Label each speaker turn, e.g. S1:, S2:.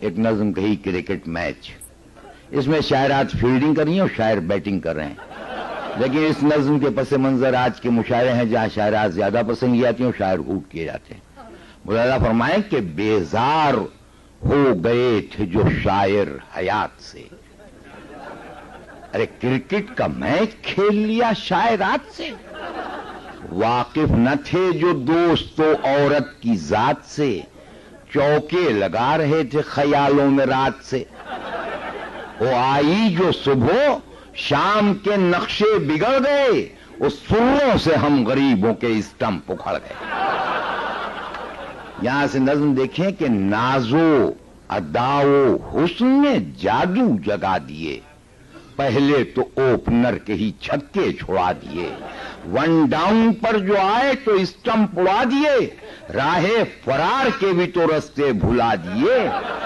S1: ایک نظم کہی کرکٹ میچ، اس میں شاعرات فیلڈنگ کر رہی ہیں اور شاعر بیٹنگ کر رہے ہیں، لیکن اس نظم کے پس منظر آج کے مشاعرے ہیں جہاں شاعرات زیادہ پسند کی جاتی ہیں اور شاعر اوٹ کیے جاتے ہیں۔ ملاحظہ فرمائیں کہ بیزار ہو گئے تھے جو شاعر حیات سے، ارے کرکٹ کا میچ کھیل لیا شاعرات سے، واقف نہ تھے جو دوست و عورت کی ذات سے، چوکے لگا رہے تھے خیالوں میں رات سے، وہ آئی جو صبح شام کے نقشے بگڑ گئے، اس سروں سے ہم غریبوں کے اسٹمپ اکھڑ گئے۔ یہاں سے نظم دیکھیں کہ نازو اداؤ حسن نے جادو جگا دیے، پہلے تو اوپنر کے ہی چھکے چھڑا دیے، ون ڈاؤن پر جو آئے تو اسٹمپ اڑا دیے، راہ فرار کے بھی تو رستے بھلا دیے۔